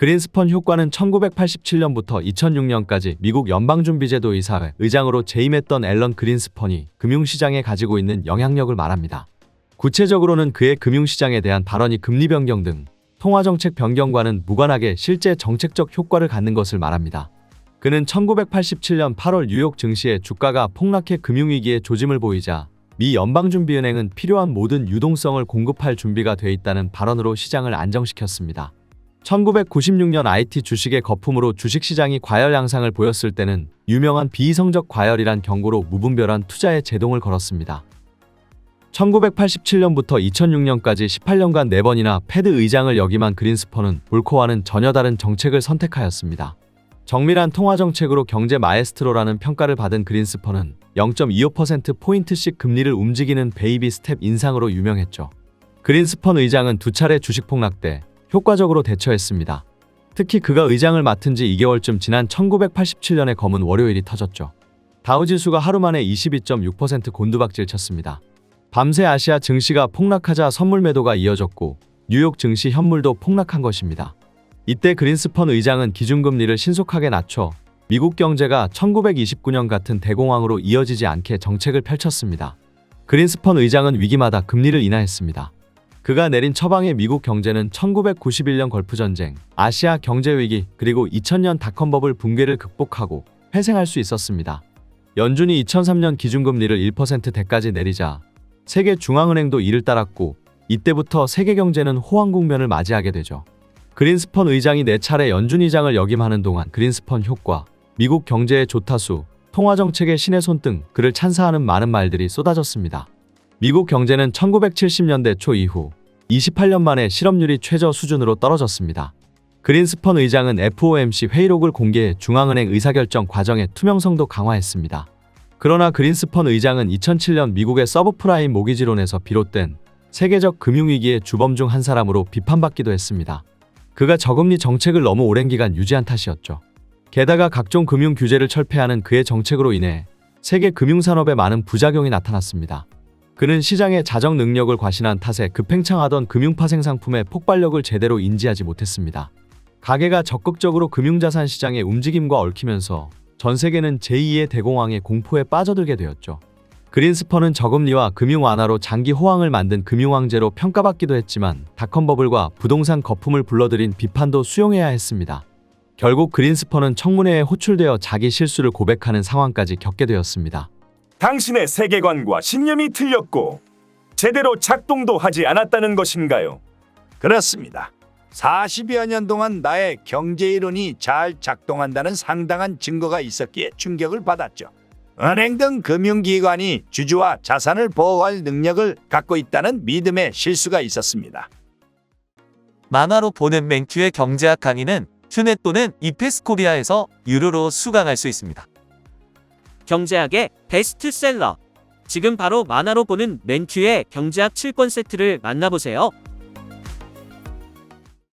그린스펀 효과는 1987년부터 2006년까지 미국 연방준비제도 이사회 의장으로 재임했던 앨런 그린스펀이 금융시장에 가지고 있는 영향력을 말합니다. 구체적으로는 그의 금융시장에 대한 발언이 금리 변경 등 통화정책 변경과는 무관하게 실제 정책적 효과를 갖는 것을 말합니다. 그는 1987년 8월 뉴욕 증시의 주가가 폭락해 금융위기에 조짐을 보이자 미 연방준비은행은 필요한 모든 유동성을 공급할 준비가 돼 있다는 발언으로 시장을 안정시켰습니다. 1996년 IT 주식의 거품으로 주식시장이 과열 양상을 보였을 때는 유명한 비이성적 과열이란 경고로 무분별한 투자에 제동을 걸었습니다. 1987년부터 2006년까지 18년간 4번이나 패드 의장을 역임한 그린스펀은 볼커와는 전혀 다른 정책을 선택하였습니다. 정밀한 통화정책으로 경제 마에스트로라는 평가를 받은 그린스펀은 0.25%포인트씩 금리를 움직이는 베이비 스텝 인상으로 유명했죠. 그린스펀 의장은 2차례 주식 폭락 때 효과적으로 대처했습니다. 특히 그가 의장을 맡은 지 2개월쯤 지난 1987년의 검은 월요일이 터졌죠. 다우지수가 하루 만에 22.6% 곤두박질 쳤습니다. 밤새 아시아 증시가 폭락하자 선물 매도가 이어졌고 뉴욕 증시 현물도 폭락한 것입니다. 이때 그린스펀 의장은 기준금리를 신속하게 낮춰 미국 경제가 1929년 같은 대공황으로 이어지지 않게 정책을 펼쳤습니다. 그린스펀 의장은 위기마다 금리를 인하했습니다. 그가 내린 처방에 미국 경제는 1991년 걸프전쟁, 아시아 경제위기, 그리고 2000년 닷컴버블 붕괴를 극복하고 회생할 수 있었습니다. 연준이 2003년 기준금리를 1%대까지 내리자 세계 중앙은행도 이를 따랐고 이때부터 세계 경제는 호황 국면을 맞이하게 되죠. 그린스펀 의장이 4차례 연준 의장을 역임하는 동안 그린스펀 효과, 미국 경제의 조타수, 통화정책의 신의 손 등 그를 찬사하는 많은 말들이 쏟아졌습니다. 미국 경제는 1970년대 초 이후 28년 만에 실업률이 최저 수준으로 떨어졌습니다. 그린스펀 의장은 FOMC 회의록을 공개해 중앙은행 의사결정 과정의 투명성도 강화했습니다. 그러나 그린스펀 의장은 2007년 미국의 서브프라임 모기지론에서 비롯된 세계적 금융위기의 주범 중 한 사람으로 비판받기도 했습니다. 그가 저금리 정책을 너무 오랜 기간 유지한 탓이었죠. 게다가 각종 금융 규제를 철폐하는 그의 정책으로 인해 세계 금융산업에 많은 부작용이 나타났습니다. 그는 시장의 자정 능력을 과신한 탓에 급팽창하던 금융 파생 상품의 폭발력을 제대로 인지하지 못했습니다. 가계가 적극적으로 금융자산 시장의 움직임과 얽히면서 전 세계는 제2의 대공황의 공포에 빠져들게 되었죠. 그린스펀은 저금리와 금융 완화로 장기 호황을 만든 금융왕제로 평가받기도 했지만 닷컴버블과 부동산 거품을 불러들인 비판도 수용해야 했습니다. 결국 그린스펀은 청문회에 호출되어 자기 실수를 고백하는 상황까지 겪게 되었습니다. 당신의 세계관과 신념이 틀렸고 제대로 작동도 하지 않았다는 것인가요? 그렇습니다. 40여 년 동안 나의 경제이론이 잘 작동한다는 상당한 증거가 있었기에 충격을 받았죠. 은행 등 금융기관이 주주와 자산을 보호할 능력을 갖고 있다는 믿음에 실수가 있었습니다. 만화로 보는 맹큐의 경제학 강의는 튜넷 또는 이페스코리아에서 유료로 수강할 수 있습니다. 경제학의 베스트셀러. 지금 바로 만화로 보는 맹큐의 경제학 7권 세트를 만나보세요.